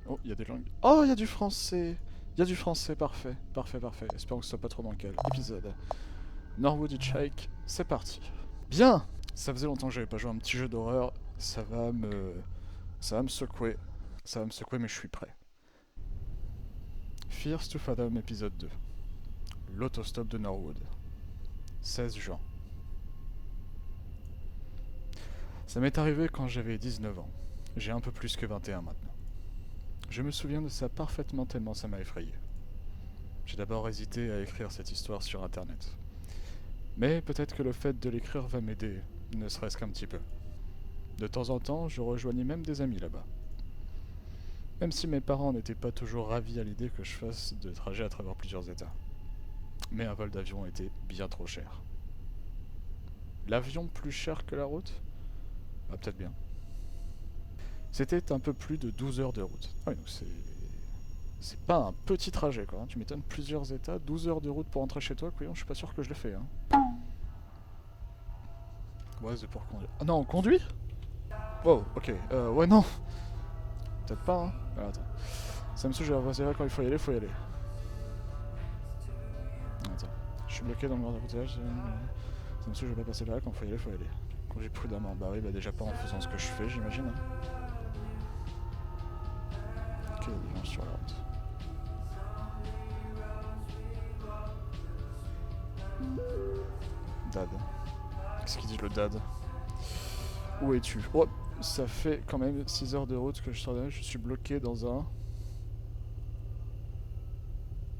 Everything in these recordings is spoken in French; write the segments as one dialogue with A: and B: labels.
A: Oh, il y a des langues. Oh, il y a du français. Il y a du français, parfait. Parfait, parfait. Espérons que ce soit pas trop bancal. Épisode. Norwood Hitchhike, c'est parti. Bien. Ça faisait longtemps que j'avais pas joué à un petit jeu d'horreur. Ça va me secouer. Ça va me secouer, mais je suis prêt. Fears to Fathom, épisode 2. L'autostop de Norwood. 16 juin. Ça m'est arrivé quand j'avais 19 ans. J'ai un peu plus que 21 maintenant. Je me souviens de ça parfaitement tellement ça m'a effrayé. J'ai d'abord hésité à écrire cette histoire sur internet. Mais peut-être que le fait de l'écrire va m'aider, ne serait-ce qu'un petit peu. De temps en temps, je rejoignais même des amis là-bas. Même si mes parents n'étaient pas toujours ravis à l'idée que je fasse de trajets à travers plusieurs états. Mais un vol d'avion était bien trop cher. L'avion plus cher que la route? Bah peut-être bien. C'était un peu plus de 12 heures de route. Ah oui, donc c'est pas un petit trajet quoi, hein. Tu m'étonnes, plusieurs états, 12 heures de route pour rentrer chez toi, couillon, je suis pas sûr que je le fais. Hein. Ouais, c'est pour conduire. Ah non, on conduit? Wow, ok, ouais non. Peut-être pas, hein. Alors, attends. Ça me saoule, c'est vrai, quand il faut y aller, faut y aller. Attends. Je suis bloqué dans le grand embouteillage. Ça me saoule, je vais pas passer là, quand il faut y aller, faut y aller. Conduis prudemment. Bah oui, bah déjà pas en faisant ce que je fais, j'imagine. Hein. Ok, il vient sur la route. Dad. Qu'est-ce qu'il dit le dad? Où es-tu? Oh, ça fait quand même 6 heures de route que je sors de là. Je suis bloqué dans un...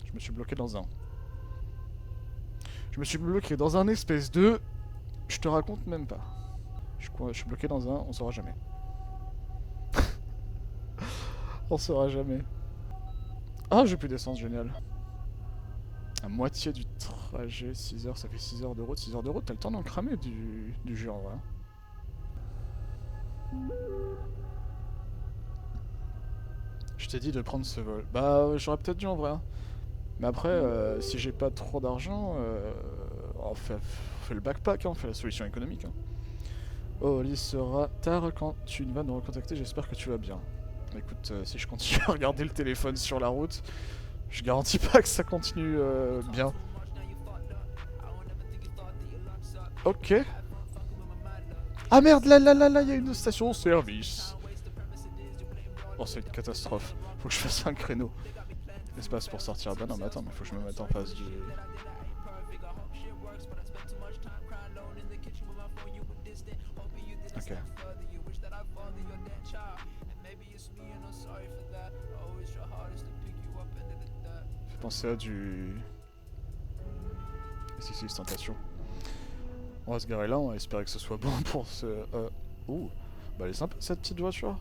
A: Je me suis bloqué dans un... Je me suis bloqué dans un espèce de... Je te raconte même pas. Je suis bloqué dans un... On saura jamais. On saura jamais. Ah, j'ai plus d'essence, génial. À moitié du trajet, 6 heures, ça fait 6 heures de route. 6 heures de route, t'as le temps d'en cramer du jeu en vrai. Je t'ai dit de prendre ce vol. Bah, j'aurais peut-être dû en vrai. Hein. Mais après, si j'ai pas trop d'argent, on fait le backpack, hein, on fait la solution économique. Hein. Oh, il sera tard quand tu vas nous recontacter, j'espère que tu vas bien. Écoute, si je continue à regarder le téléphone sur la route, je garantis pas que ça continue bien. Ok. Ah merde, là, il y a une station-service. Oh, c'est une catastrophe. Faut que je fasse un créneau. Espace pour sortir. Bah non, mais attends, mais faut que je me mette en face du... Ok. Fait penser à du... Si, si, tentation. On va se garer là, on va espérer que ce soit bon pour ce... Ouh. Bah elle est sympa cette petite voiture.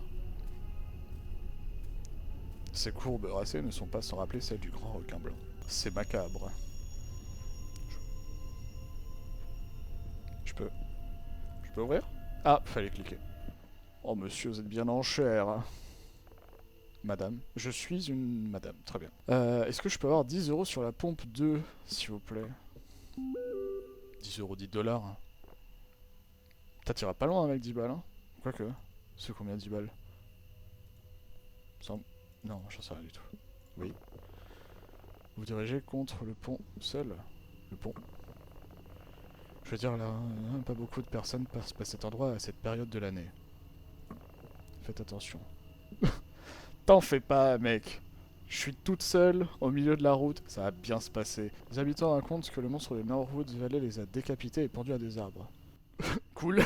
A: Ces courbes racées ne sont pas sans rappeler celles du grand requin blanc. C'est macabre. Je peux... Je peux ouvrir? Ah, fallait cliquer. Oh monsieur, vous êtes bien en chair. Madame. Je suis une madame, très bien. Est-ce que je peux avoir 10 € sur la pompe 2, s'il vous plaît? 10 €, 10 $. T'iras pas loin avec 10 balles, hein? Quoique. C'est combien 10 balles? Non, j'en sais rien du tout. Oui. Vous dirigez contre le pont seul? Le pont? Je veux dire là, pas beaucoup de personnes passent par cet endroit à cette période de l'année. Faites attention. T'en fais pas, mec. Je suis toute seule, au milieu de la route, ça va bien se passer. Les habitants racontent que le monstre de Norwood Valley les a décapités et pendus à des arbres. Cool.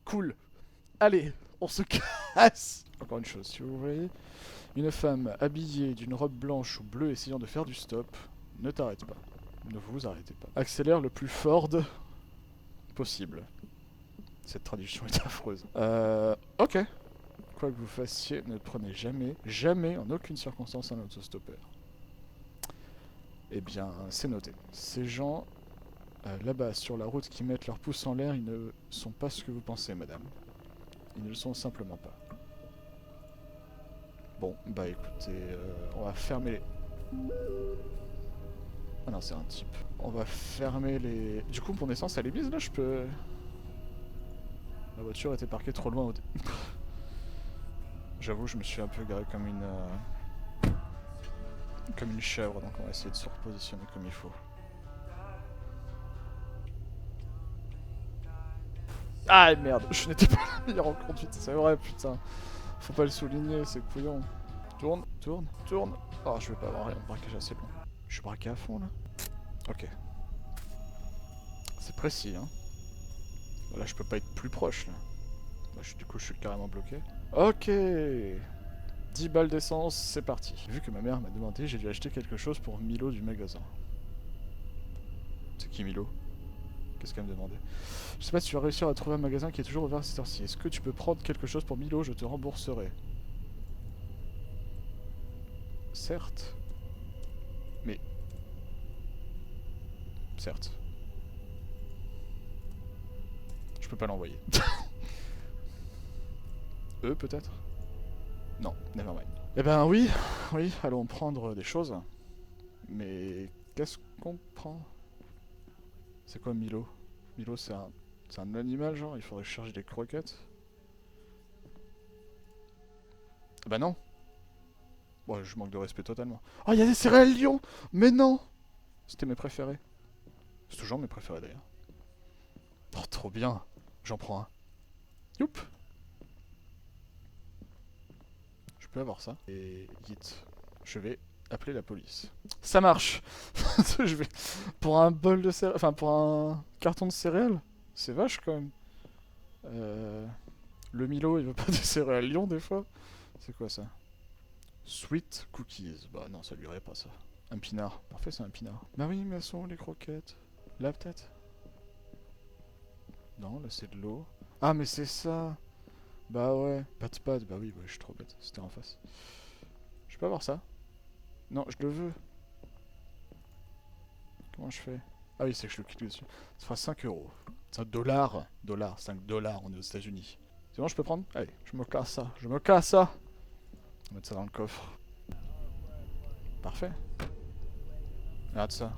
A: Cool. Allez, on se casse. Encore une chose, si vous voyez une femme habillée d'une robe blanche ou bleue essayant de faire du stop, ne t'arrête pas. Ne vous arrêtez pas. Accélère le plus fort possible. Cette traduction est affreuse. Ok. Quoi que vous fassiez, ne prenez jamais, en aucune circonstance, un autostoppeur. Eh bien, c'est noté. Ces gens, là-bas, sur la route, qui mettent leurs pouces en l'air, ils ne sont pas ce que vous pensez, madame. Ils ne le sont simplement pas. Bon, bah écoutez, on va fermer les... Ah non, c'est un type. On va fermer les... Du coup, pour naissance, à l'église, là, je peux... La voiture était parquée trop loin au... J'avoue, je me suis un peu garé comme une chèvre, donc on va essayer de se repositionner comme il faut. Ah merde, je n'étais pas la meilleure en conduite, c'est vrai, putain. Faut pas le souligner, c'est couillon. Tourne, tourne, tourne. Oh, je vais pas avoir un braquage assez long. Je suis braqué à fond là. Ok. C'est précis, hein. Là, je peux pas être plus proche là. Bah, du coup, je suis carrément bloqué. Ok. 10 balles d'essence, c'est parti. Vu que ma mère m'a demandé, j'ai dû acheter quelque chose pour Milo du magasin. C'est qui Milo? Qu'est-ce qu'elle me demandait? Je sais pas si tu vas réussir à trouver un magasin qui est toujours ouvert à cette heure-ci. Est-ce que tu peux prendre quelque chose pour Milo? Je te rembourserai. Certes. Mais... Certes. Je peux pas l'envoyer. Eux, peut-être? Non, nevermind. Eh ben oui, oui, allons prendre des choses. Mais qu'est-ce qu'on prend? C'est quoi Milo? Milo, c'est un animal, genre? Il faudrait chercher des croquettes? Ah bah non. Bon, je manque de respect totalement. Oh, il y a des céréales Lion! Mais non! C'était mes préférés. C'est toujours mes préférés d'ailleurs. Oh, trop bien! J'en prends un. Youp! Je peux avoir ça. Et git. Je vais appeler la police. Ça marche! Je vais... Pour un bol de céréales... Enfin, pour un carton de céréales? C'est vache quand même. Le Milo, il veut pas des céréales Lion des fois? C'est quoi ça? Sweet cookies. Bah non, ça lui irait pas ça. Un pinard. Parfait, c'est un pinard. Bah oui, mais elles sont où, les croquettes? Là peut-être? Non, là c'est de l'eau. Ah, mais c'est ça! Bah ouais. Pat, bah oui, je suis trop bête. C'était en face. Je peux avoir ça? Non, je le veux. Comment je fais? Ah oui, c'est que je le clique dessus. Ça fera 5 euros. 5 dollars. 5 dollars, on est aux États-Unis. C'est bon, je peux prendre? Allez, je me casse ça. Je me casse ça! On va mettre ça dans le coffre. Parfait. Regarde ça.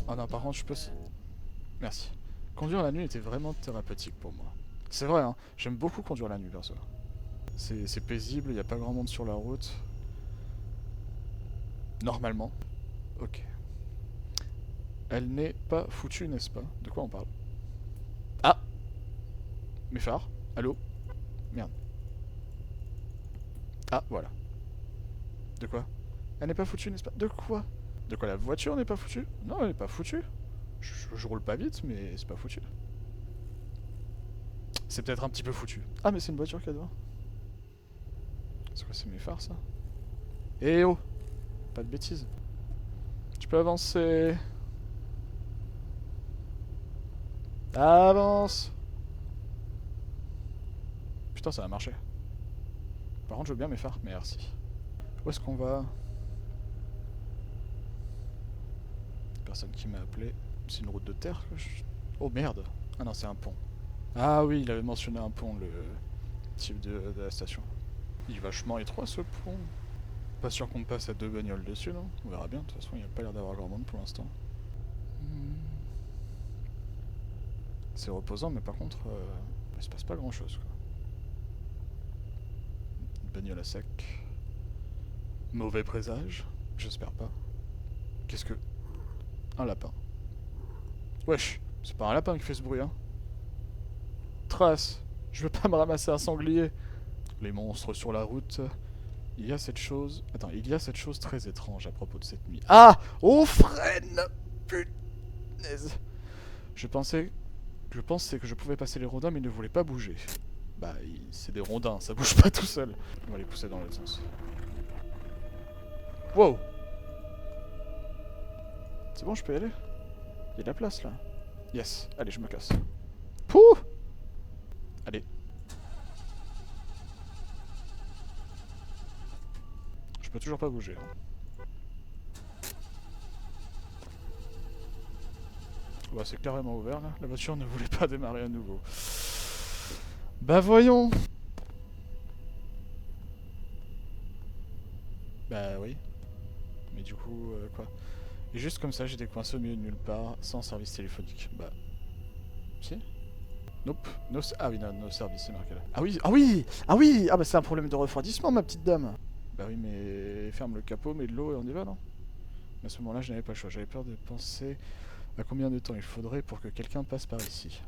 A: Oh non, par contre, je peux... Merci. Conduire la nuit était vraiment thérapeutique pour moi. C'est vrai, hein. J'aime beaucoup conduire la nuit, perso. C'est paisible, il n'y a pas grand monde sur la route. Normalement. Ok. Elle n'est pas foutue, n'est-ce pas? De quoi on parle? Ah! Mes phares? Allô? Merde. Ah, voilà. De quoi? Elle n'est pas foutue, n'est-ce pas? De quoi? De quoi, la voiture n'est pas foutue? Non, elle n'est pas foutue. Je roule pas vite, mais c'est pas foutu. C'est peut-être un petit peu foutu. Ah, mais c'est une voiture qu'il y a devant. C'est quoi, c'est mes phares, ça? Eh oh! Pas de bêtises. Tu peux avancer. Avance! Putain, ça a marché. Par contre, je veux bien mes phares. Merci. Où est-ce qu'on va? Personne qui m'a appelé. C'est une route de terre que je... Oh merde! Ah non, c'est un pont. Ah oui, il avait mentionné un pont, le type de la station. Il est vachement étroit ce pont. Pas sûr qu'on passe à 2 bagnoles dessus, non? On verra bien, de toute façon, il n'y a pas l'air d'avoir grand monde pour l'instant. C'est reposant, mais par contre, il se passe pas grand chose, quoi. Une bagnole à sec. Mauvais présage? J'espère pas. Qu'est-ce que... Un lapin. Wesh, c'est pas un lapin qui fait ce bruit, hein. Trace, je veux pas me ramasser un sanglier. Les monstres sur la route. Il y a cette chose... Attends, il y a cette chose très étrange à propos de cette nuit. Ah! Oh, freine! Punaise! Je pensais que je pouvais passer les rondins, mais ils ne voulaient pas bouger. Bah, c'est des rondins, ça bouge pas tout seul. On va les pousser dans l'autre sens. Wow! C'est bon, je peux y aller? Il y a de la place, là. Yes. Allez, je me casse. Pouh! Allez. Je peux toujours pas bouger, hein. Bah, c'est carrément ouvert, là. La voiture ne voulait pas démarrer à nouveau. Bah, voyons! Bah, oui. Mais du coup, quoi? Et juste comme ça, j'étais coincé au milieu de nulle part, sans service téléphonique. Bah... Si? Nope. Ah oui, no service, c'est marqué là. Ah oui, ah oui. Ah oui. Ah bah c'est un problème de refroidissement, ma petite dame. Bah oui, mais ferme le capot, mets de l'eau et on y va, non? À ce moment-là, je n'avais pas le choix. J'avais peur de penser à combien de temps il faudrait pour que quelqu'un passe par ici.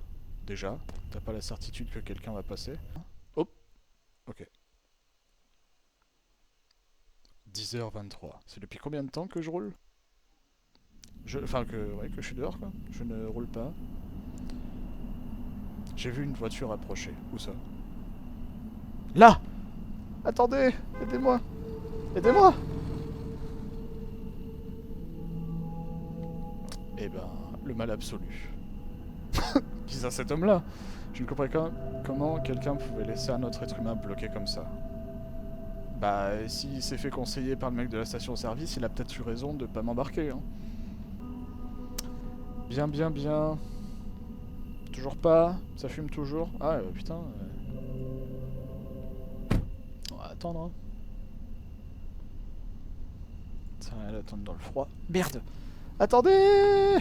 A: Déjà, t'as pas la certitude que quelqu'un va passer. Hop. Ok. 10h23. C'est depuis combien de temps que je roule? Enfin, ouais, que je suis dehors, quoi. Je ne roule pas. J'ai vu une voiture approcher. Où ça? Là! Attendez! Aidez-moi! Aidez-moi! Eh ben, le mal absolu. Qui ça, cet homme-là? Je ne comprends pas comment quelqu'un pouvait laisser un autre être humain bloqué comme ça. Bah, s'il s'est fait conseiller par le mec de la station-service, il a peut-être eu raison de pas m'embarquer, hein. Bien, bien, bien. Toujours pas? Ça fume toujours? Ah, putain. On va attendre, hein. Ça sert à rien d'attendre dans le froid. Merde! Attendez!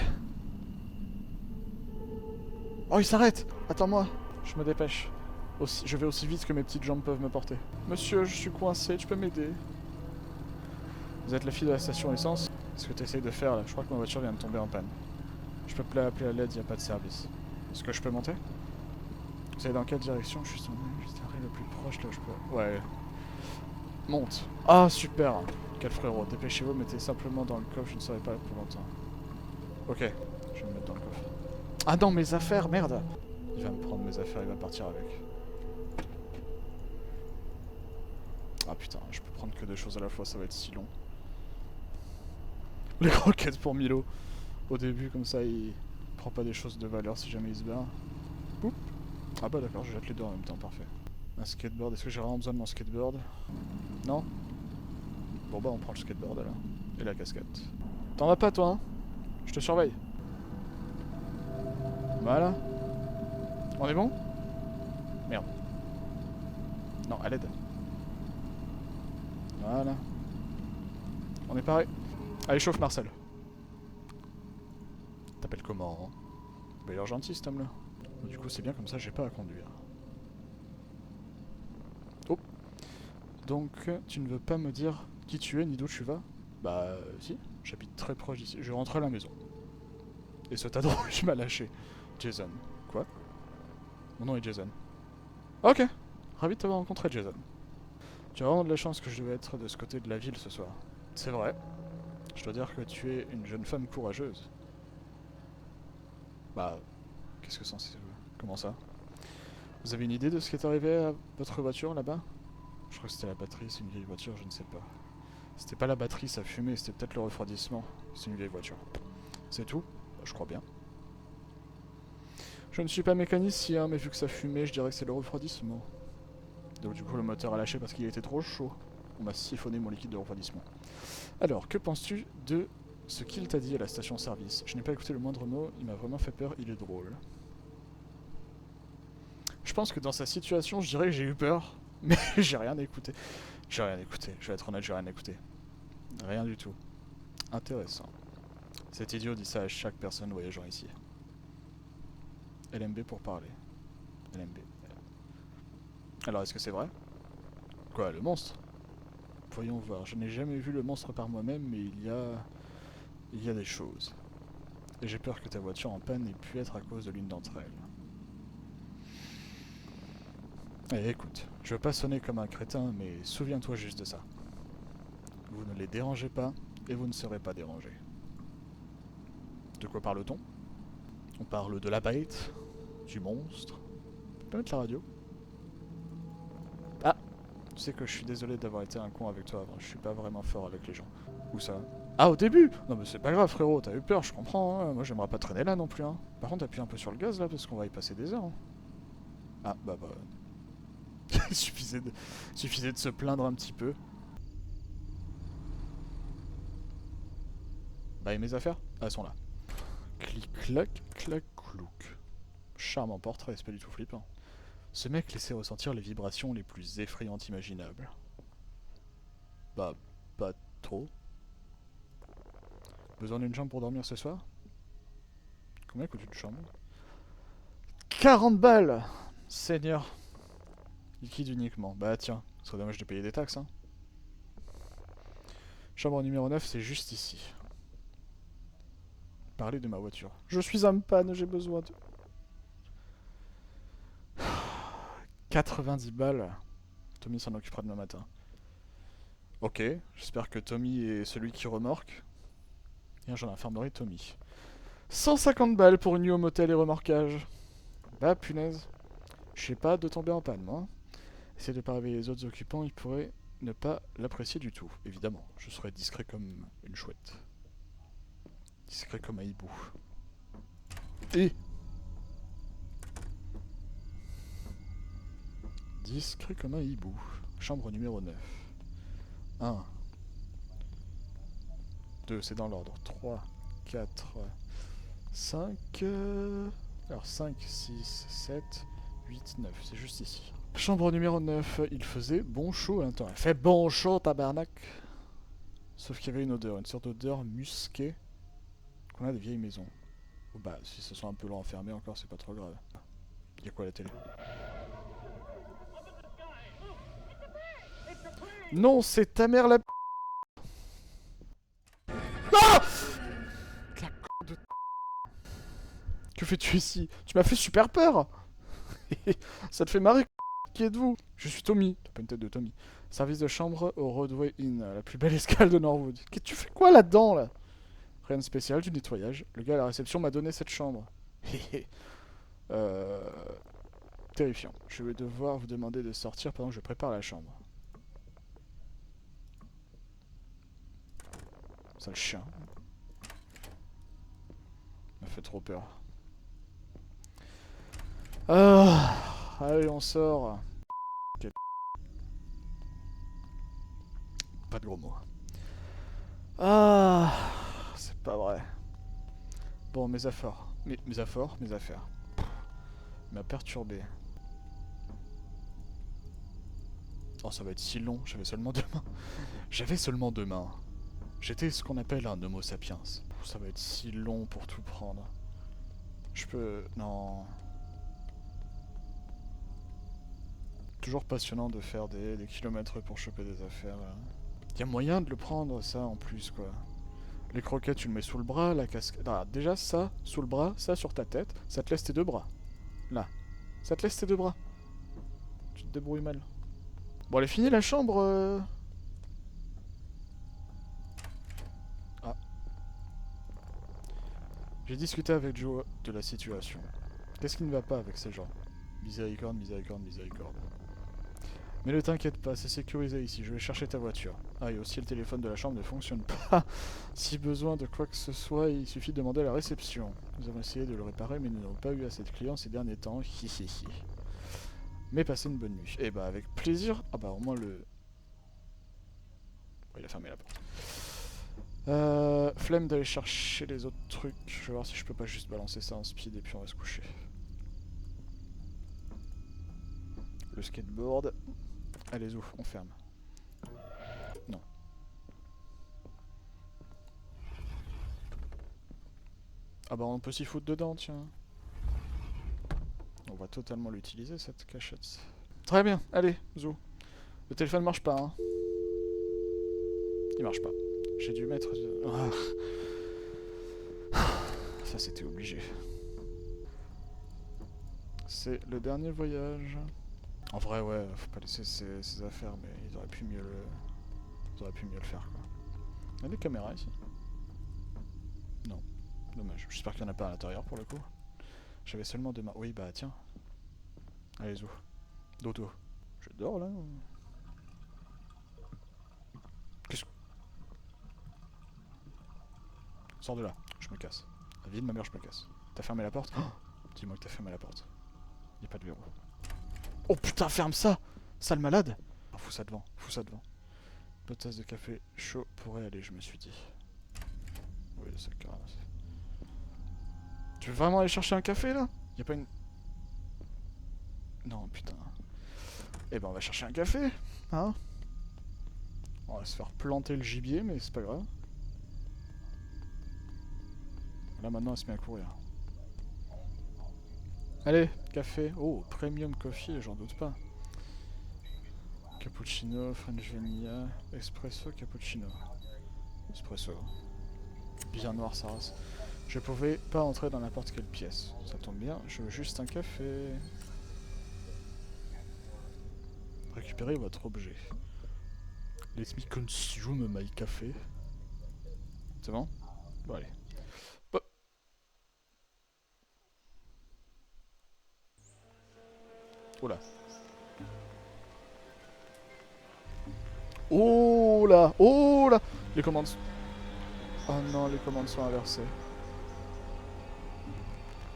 A: Oh, il s'arrête! Attends-moi, je me dépêche. Je vais aussi vite que mes petites jambes peuvent me porter. Monsieur, je suis coincé, tu peux m'aider? Vous êtes la fille de la station essence? Ce que tu essayes de faire là, je crois que ma voiture vient de tomber en panne. Je peux appeler à l'aide, il n'y a pas de service. Est-ce que je peux monter? Vous savez dans quelle direction? Je suis sur le plus proche là où je peux. Ouais. Monte. Ah, super! Quel frérot, dépêchez-vous, mettez simplement dans le coffre, je ne serai pas là pour longtemps. Ok, je vais me mettre dans le coffre. Ah non, mes affaires, merde! Il va me prendre mes affaires, il va partir avec. Ah putain, je peux prendre que deux choses à la fois, ça va être si long. Les roquettes pour Milo. Au début, comme ça, il prend pas des choses de valeur si jamais il se barre. Oup. Ah bah d'accord, je jette les deux en même temps, parfait. Un skateboard, est-ce que j'ai vraiment besoin de mon skateboard? Non? Bon bah on prend le skateboard alors. Et la casquette. T'en vas pas toi, hein? Je te surveille. Voilà. On est bon? Merde. Non, à l'aide. Voilà. On est pareil. Allez, chauffe Marcel. T'appelles comment, hein? Bah il a l'air gentil cet homme-là. Du coup c'est bien comme ça, j'ai pas à conduire. Oh. Donc tu ne veux pas me dire qui tu es ni d'où tu vas? Bah si, j'habite très proche d'ici. Je rentre à la maison. Et ce tas de rouge m'a lâché. Jason. Quoi? Mon nom est Jason. Ok. Ravi de t'avoir rencontré, Jason. Tu as vraiment de la chance que je devais être de ce côté de la ville ce soir. C'est vrai. Je dois dire que tu es une jeune femme courageuse. Bah, qu'est-ce que c'est? Comment ça? Vous avez une idée de ce qui est arrivé à votre voiture là-bas? Je crois que c'était la batterie, c'est une vieille voiture, je ne sais pas. C'était pas la batterie, ça fumait, c'était peut-être le refroidissement. C'est une vieille voiture. C'est tout? Bah, je crois bien. Je ne suis pas mécanicien, mais vu que ça fumait, je dirais que c'est le refroidissement. Donc du coup, le moteur a lâché parce qu'il était trop chaud. On m'a siphonné mon liquide de refroidissement. Alors, que penses-tu de ce qu'il t'a dit à la station-service? Je n'ai pas écouté le moindre mot, il m'a vraiment fait peur, il est drôle. Je pense que dans sa situation, je dirais que j'ai eu peur, mais j'ai rien écouté. J'ai rien écouté, je vais être honnête, j'ai rien écouté. Rien du tout. Intéressant. Cet idiot dit ça à chaque personne voyageant ici. LMB pour parler. LMB. Alors, est-ce que c'est vrai? Quoi, le monstre? Voyons voir, je n'ai jamais vu le monstre par moi-même, mais il y a des choses. Et j'ai peur que ta voiture en panne ait pu être à cause de l'une d'entre elles. Eh, écoute, je veux pas sonner comme un crétin, mais souviens-toi juste de ça. Vous ne les dérangez pas, et vous ne serez pas dérangés. De quoi parle-t-on? On parle de la bête, du monstre. Tu peux mettre la radio? Ah! Tu sais que je suis désolé d'avoir été un con avec toi avant, je suis pas vraiment fort avec les gens. Où ça? Ah, au début! Non mais c'est pas grave frérot, t'as eu peur, je comprends, hein. Moi j'aimerais pas traîner là non plus, hein. Par contre appuie un peu sur le gaz là, parce qu'on va y passer des heures, hein. Ah, bah. Il suffisait de se plaindre un petit peu. Bah et mes affaires? Ah, elles sont là. Clic-clac, clac-clouc. Charmant portrait, c'est pas du tout flippant. Ce mec laissait ressentir les vibrations les plus effrayantes imaginables. Bah, pas trop. Besoin d'une chambre pour dormir ce soir? Combien coûte une chambre? 40 balles! Seigneur. Liquide uniquement. Bah tiens, ce serait dommage de payer des taxes, hein. Chambre numéro 9, c'est juste ici. Parler de ma voiture. Je suis en panne, j'ai besoin de... 90 balles. Tommy s'en occupera demain matin. Ok, j'espère que Tommy est celui qui remorque. Et j'en informerai Tommy. 150 balles pour une nuit au motel et remorquage. Bah punaise. Je sais pas de tomber en panne, moi. Essayer de pas réveiller les autres occupants, ils pourraient ne pas l'apprécier du tout. Évidemment, je serai discret comme une chouette. Discret comme un hibou. Et... discret comme un hibou. Chambre numéro 9. 1. 2, c'est dans l'ordre. 3, 4, 5... Alors 5, 6, 7, 8, 9. C'est juste ici. Chambre numéro 9. Il faisait bon chaud à l'intérieur. Il fait bon chaud, tabarnak. Sauf qu'il y avait une odeur. Une sorte d'odeur musquée qu'on a des vieilles maisons. Oh bah, si ce sont un peu long enfermés encore, c'est pas trop grave. Il y a quoi à la télé? Non, c'est ta mère la... Ah! La con de... Que fais-tu ici? Tu m'as fait super peur. Ça te fait marrer? Qui êtes-vous? Je suis Tommy. T'as pas une tête de Tommy. Service de chambre au Rodway Inn, la plus belle escale de Norwood. Tu fais quoi là-dedans, là? Rien de spécial, du nettoyage. Le gars à la réception m'a donné cette chambre. Terrifiant. Je vais devoir vous demander de sortir pendant que je prépare la chambre. Sale chien. M'a fait trop peur. Ah, allez, on sort. Pas de gros mots. Ah, c'est pas vrai. Bon, mes affaires. Mes affaires. Il m'a perturbé. Oh, ça va être si long. J'avais seulement 2 mains. J'avais seulement 2 mains. J'étais ce qu'on appelle un homo sapiens. Ça va être si long pour tout prendre. Je peux... Non. Toujours passionnant de faire des kilomètres pour choper des affaires. Il y a moyen de le prendre, ça, en plus, quoi. Les croquettes, tu le mets sous le bras, la casquette... Ah, déjà, ça, sous le bras, ça sur ta tête, ça te laisse tes 2 bras. Là. Ça te laisse tes 2 bras. Tu te débrouilles mal. Bon, elle est finie, la chambre Ah. J'ai discuté avec Joe de la situation. Qu'est-ce qui ne va pas avec ces gens? Miséricorde, miséricorde, miséricorde. Mais ne t'inquiète pas, c'est sécurisé ici, je vais chercher ta voiture. Ah, et aussi le téléphone de la chambre ne fonctionne pas. Si besoin de quoi que ce soit, il suffit de demander à la réception. Nous avons essayé de le réparer, mais nous n'avons pas eu assez de clients ces derniers temps. Hihihi. Mais passez une bonne nuit. Eh bah, avec plaisir. Ah bah, au moins le... Oh, il a fermé la porte. Flemme d'aller chercher les autres trucs. Je vais voir si je peux pas juste balancer ça en speed et puis on va se coucher. Le skateboard. Allez, ouf, on ferme. Non. Ah bah on peut s'y foutre dedans, tiens. On va totalement l'utiliser, cette cachette. Très bien, allez, zou. Le téléphone marche pas, hein. Il marche pas. J'ai dû mettre... Ça, c'était obligé. C'est le dernier voyage. En vrai, ouais, faut pas laisser ses affaires, mais ils auraient pu mieux le faire, quoi. Il y a des caméras ici? Non. Dommage. J'espère qu'il n'y en a pas à l'intérieur, pour le coup. J'avais seulement 2 mains. Oui, bah tiens. Allez, zou. Dodo. Je dors, là? Qu'est-ce que... Sors de là. Je me casse. La vie de ma mère, je me casse. T'as fermé la porte? Oh, dis-moi que t'as fermé la porte. Y a pas de verrou. Oh putain, ferme ça! Sale malade! Oh, fous ça devant, fous ça devant. Une petite tasse de café chaud pourrait aller, je me suis dit. Oui, ça caresse. Tu veux vraiment aller chercher un café, là? Y a pas une... Non, putain. Eh ben, on va chercher un café, hein? On va se faire planter le gibier, mais c'est pas grave. Là, maintenant, elle se met à courir. Allez, café. Oh, premium coffee, j'en doute pas. Cappuccino, French vanilla, espresso, cappuccino. Espresso. Bien noir sa race. Je pouvais pas entrer dans n'importe quelle pièce. Ça tombe bien, je veux juste un café. Récupérez votre objet. Let me consume my café. C'est bon? Bon, allez. Hop. Oula. Oh là! Oh là! Les commandes... Oh non, les commandes sont inversées.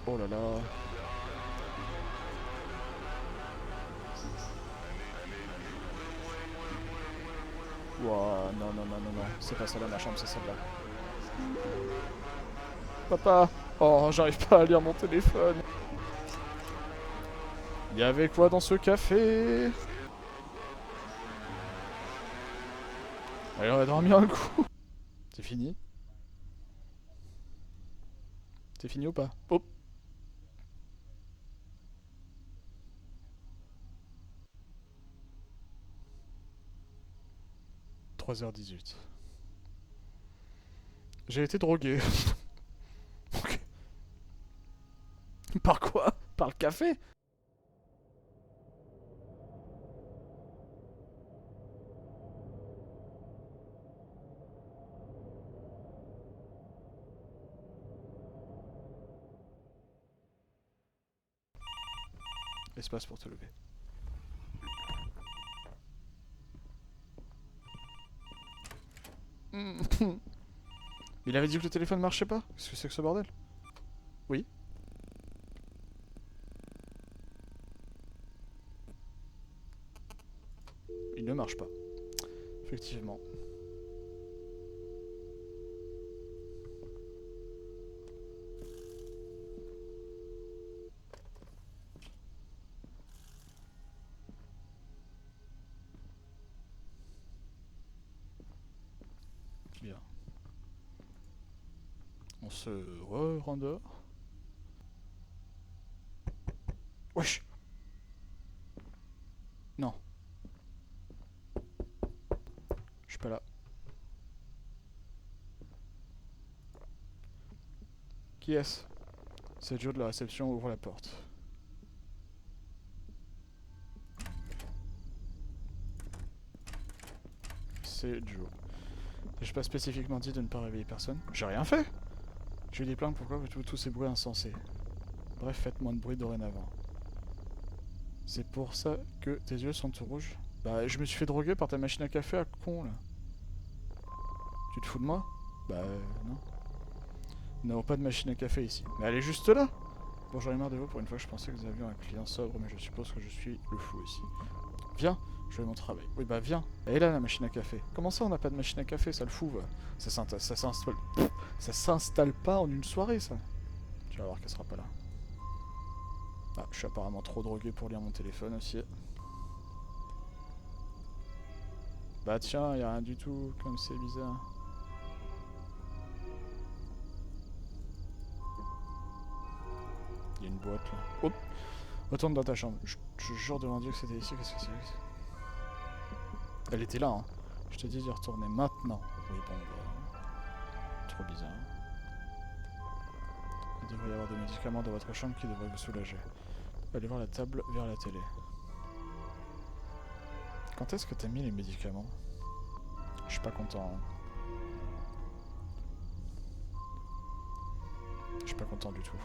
A: Oh là là. Wow, non, non, non, non, non. C'est pas celle-là ma chambre, c'est celle-là. Papa! Oh, j'arrive pas à lire mon téléphone. Il y avait quoi dans ce café? Allez, on va dormir un coup. C'est fini? C'est fini ou pas? Oh! 3h18. J'ai été drogué. Ok. Par quoi? Par le café? Espace pour te lever. Il avait dit que le téléphone marchait pas? Qu'est-ce que c'est que ce bordel? Oui. Il ne marche pas. Effectivement. Bien. On se rend dehors. Wesh! Non. Je suis pas là. Qui est-ce? C'est Joe de la réception, ouvre la porte. C'est Joe. J'ai pas spécifiquement dit de ne pas réveiller personne. J'ai rien fait! J'ai eu des plaintes, pourquoi tous ces bruits insensés? Bref, faites moins de bruit dorénavant. C'est pour ça que tes yeux sont tout rouges? Bah, je me suis fait droguer par ta machine à café à con, là. Tu te fous de moi? Bah, non. Nous n'avons pas de machine à café ici. Mais elle est juste là! Bon, j'en ai marre de vous, pour une fois, je pensais que vous aviez un client sobre, mais je suppose que je suis le fou ici. Viens, je fais mon travail. Oui, bah viens. Elle est là, la machine à café. Comment ça, on n'a pas de machine à café? Ça le fout, va. Ça s'installe pas en une soirée, ça. Tu vas voir qu'elle sera pas là. Ah, je suis apparemment trop drogué pour lire mon téléphone aussi. Bah tiens, y a rien du tout, comme c'est bizarre. Il y a une boîte là. Hop! Retourne dans ta chambre. Je jure devant Dieu que c'était ici. Qu'est-ce que c'est? Elle était là, hein. Je te dis d'y retourner maintenant. Oui, bon, bah... Trop bizarre. Il devrait y avoir des médicaments dans votre chambre qui devraient vous soulager. Allez voir la table vers la télé. Quand est-ce que t'as mis les médicaments? Je suis pas content. Hein. Je suis pas content du tout.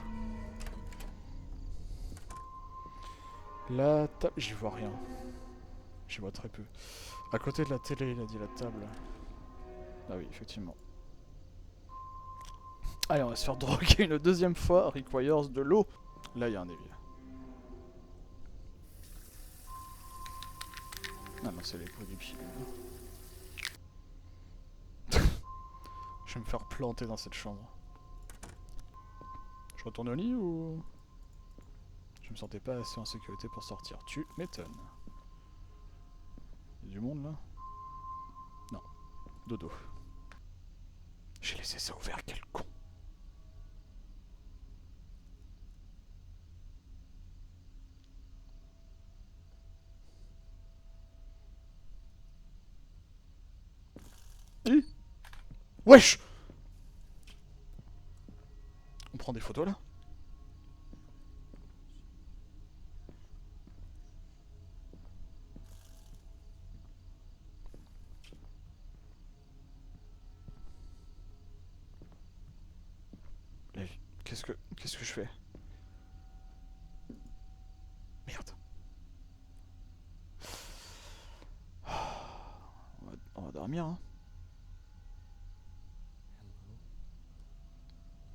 A: La table... J'y vois rien. J'y vois très peu. À côté de la télé, il a dit la table. Ah oui, effectivement. Allez, on va se faire droguer une deuxième fois. Requires de l'eau. Là, il y a un évier. Ah non, c'est les produits pilules. Je vais me faire planter dans cette chambre. Je retourne au lit ou... Je me sentais pas assez en sécurité pour sortir. Tu m'étonnes. Il y a du monde là? Non. Dodo. J'ai laissé ça ouvert, quel con. Wesh! On prend des photos là? Qu'est-ce que je fais? Merde. On va dormir, hein.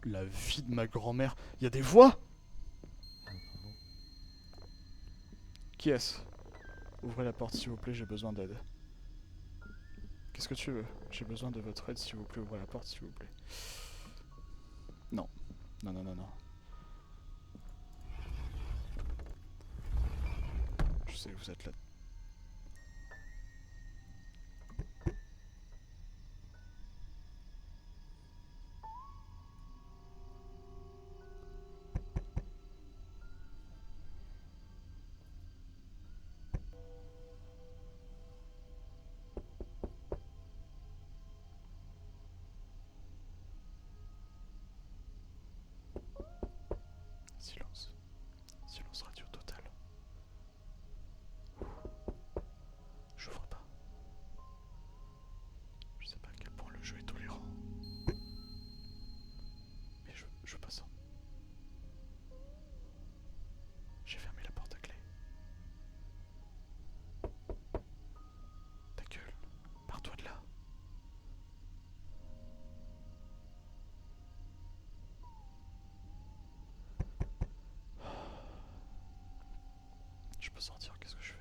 A: La vie de ma grand-mère. Il y a des voix? Qui est-ce? Ouvrez la porte s'il vous plaît, j'ai besoin d'aide. Qu'est-ce que tu veux? J'ai besoin de votre aide s'il vous plaît, ouvrez la porte s'il vous plaît. Non. Non, non, non, non. Je sais que vous êtes là. Silence. Silence radio total. J'ouvre pas. Je sais pas à quel point le jeu est tolérant. Mais je veux pas ça. J'ai fermé la porte à clé. Ta gueule. Pars-toi de là. Je peux sortir, qu'est-ce que je fais?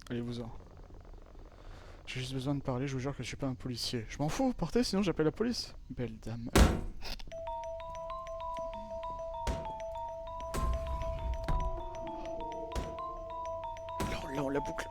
A: Allez-vous-en. J'ai juste besoin de parler, je vous jure que je suis pas un policier. Je m'en fous, partez, sinon j'appelle la police. Belle dame. Là, on la boucle.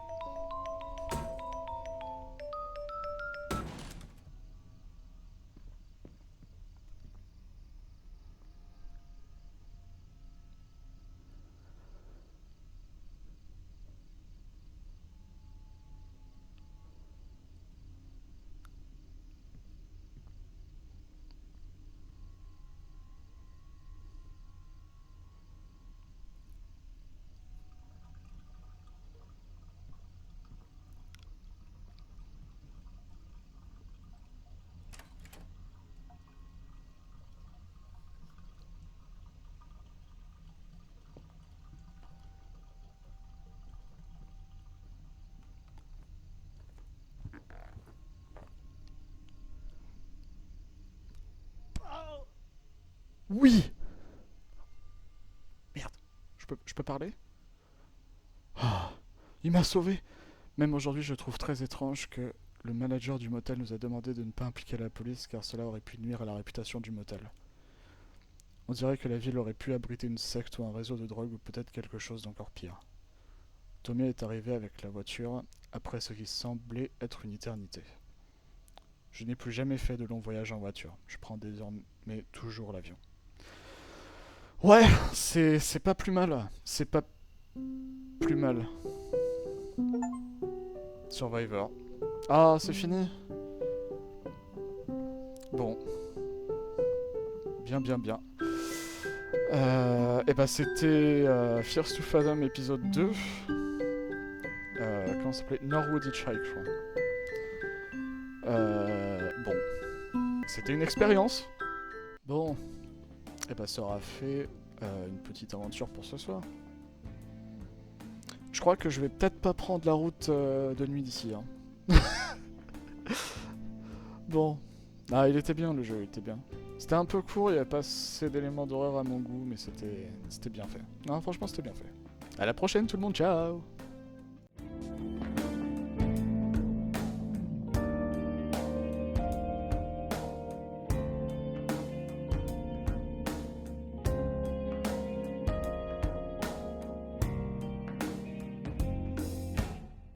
A: Oui! Merde. Je peux parler? Ah, il m'a sauvé. Même aujourd'hui, je trouve très étrange que le manager du motel nous a demandé de ne pas impliquer la police car cela aurait pu nuire à la réputation du motel. On dirait que la ville aurait pu abriter une secte ou un réseau de drogue ou peut-être quelque chose d'encore pire. Tommy est arrivé avec la voiture après ce qui semblait être une éternité. Je n'ai plus jamais fait de long voyage en voiture. Je prends désormais toujours l'avion. Ouais, c'est pas plus mal. C'est pas plus mal. Survivor. Ah, c'est fini. Bon. Bien, bien, bien. Et bah c'était Fears to Fathom épisode 2. Comment ça s'appelait? Norwood Hitchhike, je crois. Bon. C'était une expérience. Bon. Et bah ça aura fait une petite aventure pour ce soir. Je crois que je vais peut-être pas prendre la route de nuit d'ici. Hein. Bon. Ah, il était bien le jeu, il était bien. C'était un peu court, il n'y avait pas assez d'éléments d'horreur à mon goût, mais c'était bien fait. Non, franchement, c'était bien fait. À la prochaine tout le monde, ciao!